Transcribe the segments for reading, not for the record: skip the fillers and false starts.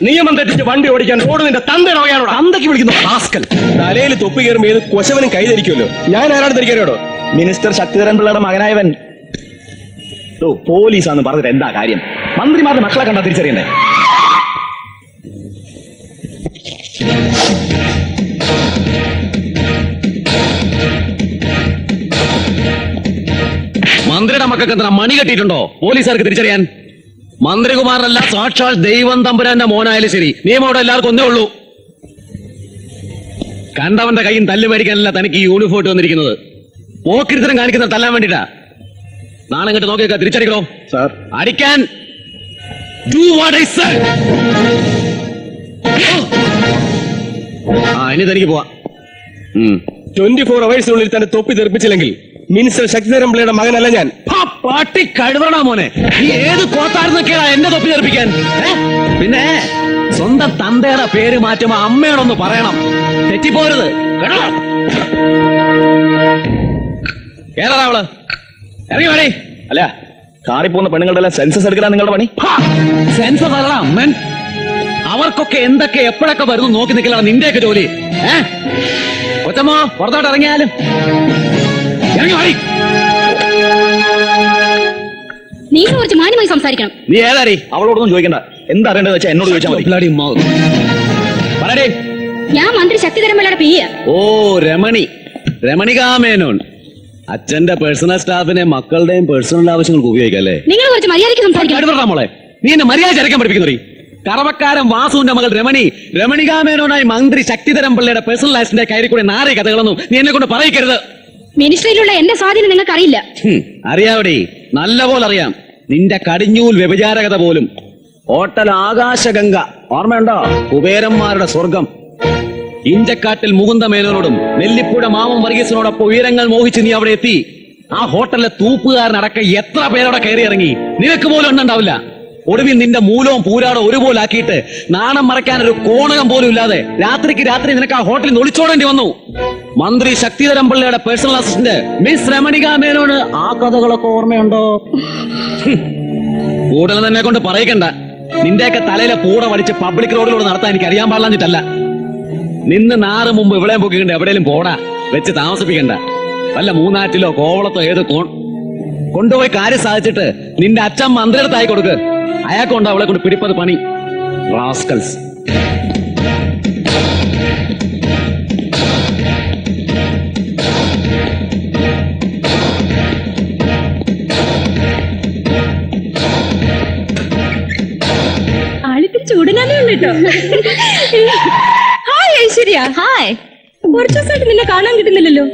നിയമം തെറ്റിച്ച് വണ്ടി ഓടിക്കാൻ റോഡ് നിന്റെ തന്തയുടെ തന്തയ്ക്ക് വിളിക്കുന്നു റാസ്കൽ. തലയിൽ തൊപ്പി കയറുമ്പോ ഏത് കൊശവനും കൈധരിക്കുമല്ലോ. ഞാൻ ആരാണ് ധരിക്കാനോടോ? മിനിസ്റ്റർ ശക്തിധരൻ പിള്ളയുടെ മകനായവൻ പോലീസാന്ന് പറഞ്ഞിട്ട് എന്താ കാര്യം? മന്ത്രിമാരുടെ മക്കളെ കണ്ടാ തിരിച്ചറിയണ്ടേ? മന്ത്രിയുടെ മക്കൾക്ക് എന്താ മണി കെട്ടിയിട്ടുണ്ടോ പോലീസുകാർക്ക് തിരിച്ചറിയാൻ? മന്ത്രികുമാരനല്ല, സാക്ഷാൽ ദൈവം തമ്പുരാന്റെ മോനായാലും ശരി, നിയമം അവിടെ എല്ലാവർക്കും ഒന്നേ ഉള്ളൂ. കണ്ടവന്റെ കയ്യും തല്ല് മേടിക്കാനല്ല തനിക്ക് ഈ യൂണിഫോം ഇട്ട് വന്നിരിക്കുന്നത്. പോക്കിരിത്തരം കാണിക്കുന്ന തല്ലാൻ വേണ്ടിട്ടാ. നാളെ ഇങ്ങോട്ട് നോക്കിയേക്കാ, തിരിച്ചടിക്കണോ സാർ? അടിക്കാൻ. Do what I said. ഇനി തനിക്ക് പോവാ. 24 hours തന്റെ തൊപ്പി തെറിപ്പിച്ചില്ലെങ്കിൽ മിനിസ്റ്റർ ശക്തിധരൻ പിള്ളയുടെ മകനല്ല ഞാൻ. പാട്ടി കഴിവണ മോനെ, നീ ഏത് കോത്തായിരുന്നൊക്കെയാ എന്നെ തൊപ്പി തെറിപ്പിക്കാൻ? പിന്നെ സ്വന്തം തന്തയുടെ പേര് മാറ്റുമ്പോ അമ്മയോടൊന്ന് പറയണം, തെറ്റിപ്പോരുത് കേട്ടോ. ഏതാ അവള്? ഇറങ്ങി വേണേ. അല്ല, കാറിൽ പോകുന്ന പെണ്ണുങ്ങളുടെ എല്ലാം സെൻസസ് എടുക്കാൻ നിങ്ങളുടെ പണി? സെൻസസ് അല്ല അമ്മൻ, അവർക്കൊക്കെ എന്തൊക്കെ എപ്പോഴൊക്കെ വരുന്നു നോക്കി നിൽക്കലാണ് നിന്റെയൊക്കെ ജോലി. കൊച്ചമ്മോ പുറത്തോട്ട് ഇറങ്ങിയാലും ഇറങ്ങി വാടി. നീ കുറച്ച് മാന്യമായി സംസാരിക്കണം. നീ ഏതാടി? അവളോടൊന്നും ചോദിക്കണ്ട. എന്താ അറിയേണ്ടത് വെച്ചാൽ എന്നോട് ചോദിച്ചാൽ മതി. പറയടേ. ഞാൻ മന്ത്രി ശക്തിധരൻ പിള്ളയുടെ പിയ. ഓ, രമണികാ മേനോൻ. അച്ഛന്റെ പേഴ്സണൽ സ്റ്റാഫിനെ മക്കളുടെയും പേഴ്സണൽ ആവശ്യങ്ങൾക്ക് ഉപയോഗിക്കാം അല്ലേ? നിങ്ങൾ കുറച്ച് മര്യാദയ്ക്ക് സംസാരിക്കണം. മോളെ, നീ എന്നെ മര്യാദ ചരക്കാൻ പഠിപ്പിക്കുന്നീ. കറവക്കാരൻ വാസുവിന്റെ മകൾ രമണികാ മേനോനായി മന്ത്രി ശക്തിധരൻ പിള്ളയുടെ പേഴ്സണൽ ലൈഫിന്റെ കയറി കൂടെ നാരേ കഥകളൊന്നും നീ എന്നെ കൊണ്ട് പറയിക്കരുത്. മിനിസ്ട്രിയിലുള്ള എന്റെ സ്വാധീനം നിങ്ങൾക്ക് അറിയില്ല. അറിയാവടി, നല്ലപോലെ അറിയാം. നിന്റെ കടിഞ്ഞൂൽ വ്യഭിചാരകത പോലും. ഹോട്ടൽ ആകാശഗംഗ ഓർമ്മയുണ്ടോ? കുബേരന്മാരുടെ സ്വർഗം. ഇഞ്ചക്കാട്ടിൽ മുകുന്ദ മേനോനോടും നെല്ലിപ്പുഴ മാമൻ വർഗീസിനോടൊപ്പം ഉയരങ്ങൾ മോഹിച്ച് നീ അവിടെ എത്തി. ആ ഹോട്ടലിലെ തൂപ്പുകാരനടക്കം എത്ര പേരവിടെ കയറി ഇറങ്ങി, നിനക്ക് പോലും എണ്ണുണ്ടാവില്ല. ഒടുവിൽ നിന്റെ മൂലവും പൂരാടോ ഒരുപോലെ ആക്കിയിട്ട് നാണം മറയ്ക്കാൻ ഒരു കോണകം പോലും ഇല്ലാതെ രാത്രിക്ക് രാത്രി നിനക്ക് ആ ഹോട്ടലിൽ നിന്ന് ഒളിച്ചോടേണ്ടി വന്നു. മന്ത്രി ശക്തിധരൻ പിള്ളയുടെ പേഴ്സണൽ അസിസ്റ്റന്റ് മിസ് രമണികാ മേനോന് ആ കഥകളൊക്കെ ഓർമ്മയുണ്ടോ? കൂടുതൽ തന്നെ കൊണ്ട് പറയിക്കണ്ട. നിന്റെയൊക്കെ തലയിലെ പൂട വടിച്ച് പബ്ലിക് റോഡിലൂടെ നടത്താൻ എനിക്ക് അറിയാൻ പാടില്ലാഞ്ഞിട്ടല്ല. നിന്ന് നാറ് മുമ്പ് ഇവിടെ പൊക്കിക്കണ്ട എവിടെയും പോടാ വെച്ച് താമസിപ്പിക്കണ്ട. വല്ല മൂന്നാറ്റിലോ കോവളത്തോ ഏത് കൊണ്ടുപോയി കാര്യം സാധിച്ചിട്ട് നിന്റെ അച്ഛൻ മന്ത്രിയുടെ തായി കൊടുക്ക്. അയാൾക്കുണ്ട് അവളെ കൊണ്ട് പിടിപ്പത് പണി. റാസ്കൽസ്. ആളിത്തിരി ചൂടനാലേ ഉള്ളു കേട്ടോ. ഹായ് ഐശ്വര്യ. ഹായ്. കുറച്ചു ദിവസമായിട്ട് നിന്നെ കാണാൻ കിട്ടുന്നില്ലല്ലോ.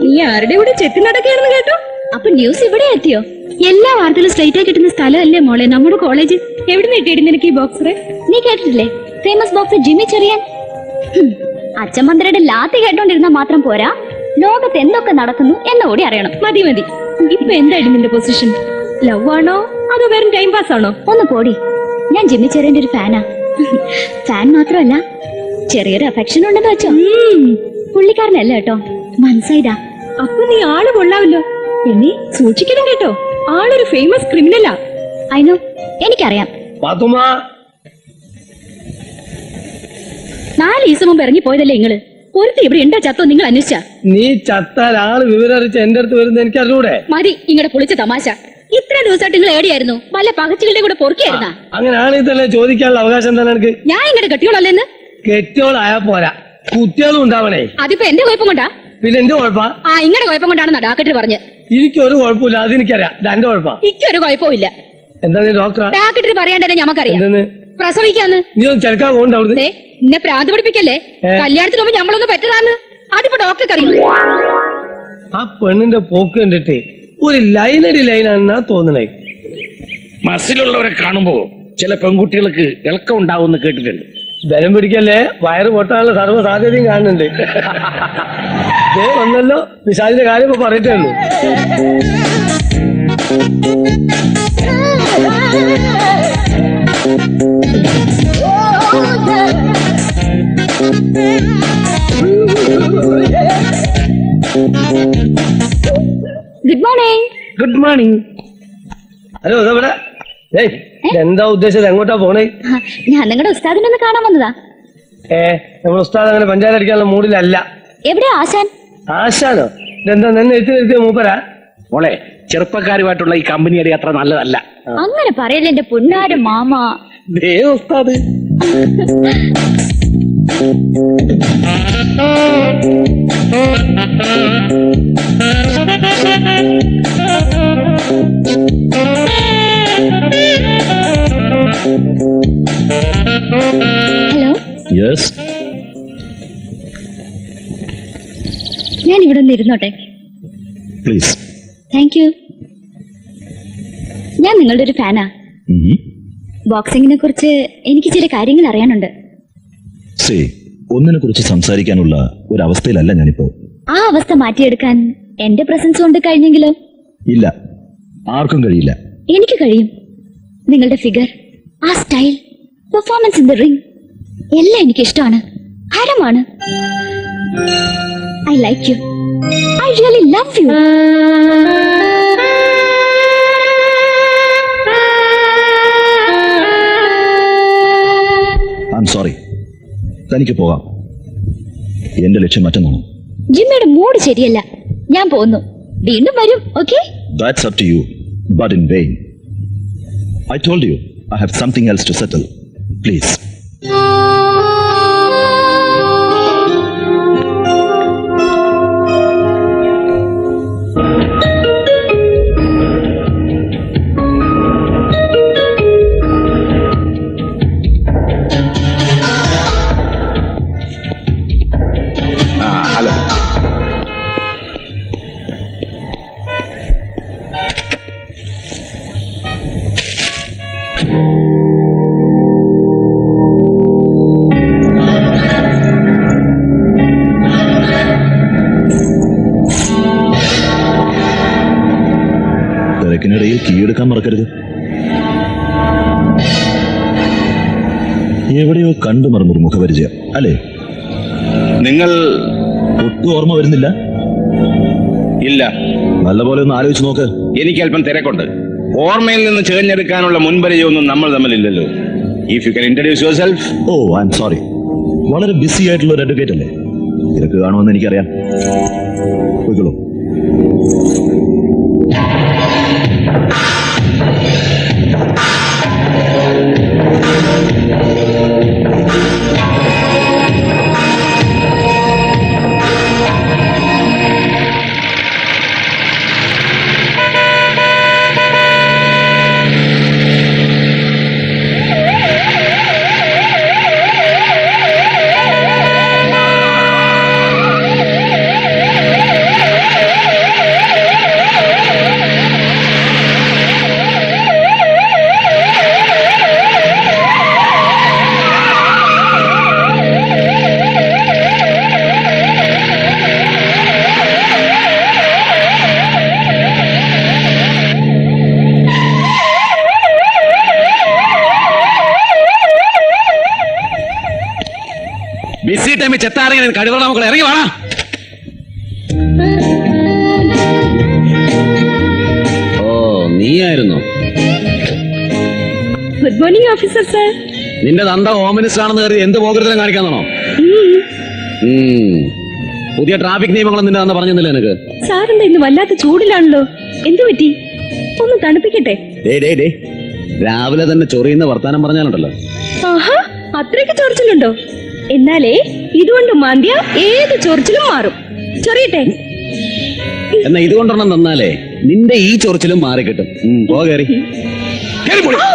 നീ ആരുടെ കൂടെ ചെത്തി നടക്കുകയാണെന്ന് കേട്ടോ. അപ്പൊ ന്യൂസ് ഇവിടെ എത്തിയോ? എല്ലാ വാർത്തകളും സ്ട്രൈറ്റ് ആയി കിട്ടുന്ന സ്ഥലമല്ലേ മോളെ നമ്മുടെ കോളേജ്. എവിടെ നിന്ന് നിനക്ക് ഈ ബോക്സറെ? നീ കേട്ടിട്ടില്ലേ ഫേമസ് ബോക്സർ ജിമ്മി ചെറിയാൻ? അച്ഛൻ മന്ത്രിയുടെ ലാത്തി കേട്ടോണ്ടിരുന്നാ മാത്രം പോരാ, ലോകത്ത് എന്തൊക്കെ നടക്കുന്നു എന്നുകൂടി അറിയണം. മതി മതി. ഇപ്പൊ എന്തായിരുന്നു നിന്റെ പൊസിഷൻ? ലവ് ആണോ അതോ വെറും ടൈം പാസ് ആണോ? ഒന്ന് പോടി. ഞാൻ ജിമ്മി ചെറിയന്റെ ഒരു ഫാനാ. ഫാൻ മാത്രമല്ല, ചെറിയൊരു അഫെക്ഷൻ ഉണ്ടെന്ന് വെച്ചോ. പുള്ളിക്കാരനല്ല കേട്ടോ, മനസ്സായതാ. അപ്പൊ നീ ആള് കൊള്ളാവല്ലോ. എന്നെ സൂക്ഷിക്കണം കേട്ടോ, ആളൊരു ഫേമസ് ക്രിമിനലാ. അയിനോ, എനിക്കറിയാം. 4 ദിവസം മുമ്പ് ഇറങ്ങി പോയതല്ലേ നിങ്ങള്? ഒരുത്തി ഇവിടെ ഉണ്ടോ ചത്തോ നിങ്ങൾ അന്വേഷിച്ചാ? നീ ചത്താൽ ആള് വിവരറിച്ച് എന്റെ അടുത്ത് വരുന്നത് എനിക്ക് അറിഞ്ഞൂടെ? മതി ഇങ്ങടെ പൊളിച്ച തമാശ. ഇത്രയും ദിവസമായിട്ട് നിങ്ങൾ എവിടെയായിരുന്നു? വല്ല പകച്ചുകളുടെ കൂടെ പൊറുക്കിയായിരുന്നാ? അങ്ങനെയാണെങ്കിൽ തന്നെ ചോദിക്കാനുള്ള അവകാശം തന്നെ എനിക്ക്. ഞാൻ ഇങ്ങടെ കെട്ടിയോളല്ലേന്ന്? കെട്ടിയോളായാ പോരാ, കുട്ടികളും ഉണ്ടാവണേ. അതിപ്പോ എന്റെ കുഴപ്പം കൊണ്ടാ? പിന്നെ എന്റെ കുഴപ്പാ? ഇങ്ങടെ കുഴപ്പം കൊണ്ടാണെന്നാ ഡാക്ടർ പറഞ്ഞ്. എനിക്കൊരു കുഴപ്പമില്ല, അതെനിക്കറിയാം. എന്റെ കുഴപ്പാ? എനിക്കൊരു കുഴപ്പമില്ല. എന്താ നീ ഡോക്ടറാ? ഡാക്ടർ പറയാണ്ടേ ഞമ്മക്കറിയാം. പ്രസവിക്കാന്ന് നീ ഒന്ന് ചെറുക്കാൻ കൊണ്ടവിടുന്നേ. എന്നെ പ്രാന്ത് പിടിപ്പിക്കല്ലേ? കല്യാണത്തിന് മുമ്പ് ഞമ്മളൊന്ന് പറ്റതാന്ന് അതിപ്പോ ഡോക്ടർക്ക് അറിയും. ആ പെണ്ണിന്റെ പോക്ക് കണ്ടിട്ട് ഒരു ലൈനടി ലൈനാണെന്നാ തോന്നണേ. മസിലുള്ളവരെ കാണുമ്പോ ചില പെൺകുട്ടികൾക്ക് ഇളക്കം ഉണ്ടാവുമെന്ന് കേട്ടിട്ടുണ്ട്. ബലം പിടിക്കല്ലേ, വയറ് പൊട്ടാനുള്ള സർവ്വ സാധ്യതയും കാണുന്നുണ്ട്. വന്നല്ലോ, നിശാദിന്റെ കാര്യം ഇപ്പൊ പറയട്ടേ ഉള്ളൂ. Good morning. Good morning. Hello, ഇതെവിടെ? ഏയ് എന്താ ഉദ്ദേശിച്ചത്? എങ്ങോട്ടാ പോണേ? ഞാൻ നിങ്ങളുടെ ഉസ്താദിനെ ഒന്ന് കാണാൻ വന്നതാ. നമ്മൾ ഉസ്താദ് അങ്ങനെ പഞ്ചായത്ത് അടിക്കാനുള്ള മൂഡിലല്ല. എവിടെ ആശാൻ? ആശാനോ? ഇതെന്താ നിന്നെ എത്തി മൂപ്പരാ? മോളെ, ചെറുപ്പക്കാരുമായിട്ടുള്ള ഈ കമ്പനി അടി അത്ര നല്ലതല്ല. അങ്ങനെ പറയല്ലേ എന്റെ പൊന്നാര മാമ. ദേ ഉസ്താദ്. ഹലോ, യെസ്, ഞാൻ ഇവിടെ ഒന്ന് ഇരുന്നോട്ടെ? പ്ലീസ്. Thank you. ഞാൻ നിങ്ങളുടെ ഒരു ഫാനാ. ബോക്സിങ്ങിനെ കുറിച്ച് എനിക്ക് ചില കാര്യങ്ങൾ അറിയാനുണ്ട്. സേ, ഒന്നിനെ കുറിച്ച് സംസാരിക്കാനുള്ള ഒരു അവസ്ഥയിലല്ല ഞാനിപ്പോ. ആ അവസ്ഥ മാറ്റിയെടുക്കാൻ എന്റെ പ്രസൻസ് കൊണ്ട് കഴിഞ്ഞെങ്കിലോ? ഇല്ല, ആർക്കും കഴിയില്ല. എനിക്ക് കഴിയും. നിങ്ങളുടെ ഫിഗർ, ആ style, performance in the ring എല്ലാം എനിക്ക് ഇഷ്ടമാണ്, ഹരമാണ്. I like you. I really love you. I'm sorry. തനിക്ക് പോകാം. എന്റെ ലക്ഷ്യം മറ്റൊന്നാണ്. ജിമ്മയുടെ മൂഡ് ശരിയല്ല. ഞാൻ പോകുന്നു. വീണ്ടും വരും. Okay? That's up to you, but in vain. I told you I have something else to settle. Please. Hello. തിരക്കിനിടയിൽ കീഴെടുക്കാൻ മറക്കരുത്. എവിടെയോ കണ്ടു മറന്നൊരു മുഖപരിചയം അല്ലേ? നിങ്ങൾ? ഒട്ടും ഓർമ്മ വരുന്നില്ല? ഇല്ല. നല്ലപോലെ ഒന്ന് ആലോചിച്ച് നോക്ക്. എനിക്ക് അല്പം തിരക്കുണ്ട്. ഓർമ്മയിൽ നിന്ന് ചേർന്നെടുക്കാനുള്ള മുൻപരിചയമൊന്നും നമ്മൾ തമ്മിലില്ലല്ലോ. If you can introduce yourself. Oh, I'm sorry. വളരെ ബിസി ആയിട്ടുള്ള ഒരു അഡ്വക്കേറ്റ് അല്ലേ? തിരക്ക് കാണുമെന്ന് എനിക്കറിയാം. പോയിക്കോളൂ. ബിസി ടൈമിൽ ചെത്താറിങ്ങനെ കഴിവുള്ള മക്കളെ ഇറങ്ങി വേണം. ഓ, നീയായിരുന്നു. Good morning officer sir. നിന്റെ തന്ത ഹോം മിനിസ്റ്റർ ആണെന്ന് കരുതി എന്ത് പോകരുതലും കാണിക്കാന്നാണോ? പുതിയ ട്രാഫിക് നിയമങ്ങളും നിന്റെ തന്ന പറഞ്ഞില്ല എനിക്ക്. സാറെന്താ ഇന്ന് വല്ലാത്ത ചൂടിലാണല്ലോ? എന്തു പറ്റി? ഒന്ന് തണുപ്പിക്കട്ടെ? രാവിലെ തന്നെ ചൊറിയുന്ന വർത്താനം പറഞ്ഞാലുണ്ടല്ലോ. ആഹാ, അത്രയ്ക്ക് ചൊറിച്ചിലുണ്ടോ? എന്നാലേ ഇതുകൊണ്ട് മാന്തിയ ഏത് ചൊറിച്ചിലും മാറും. ചൊറിയട്ടെ? എന്നാ ഇതുകൊണ്ടെണ്ണം തന്നാലേ നിന്റെ ഈ ചൊറിച്ചിലും മാറി കിട്ടും. പോ കയറി. ഔ!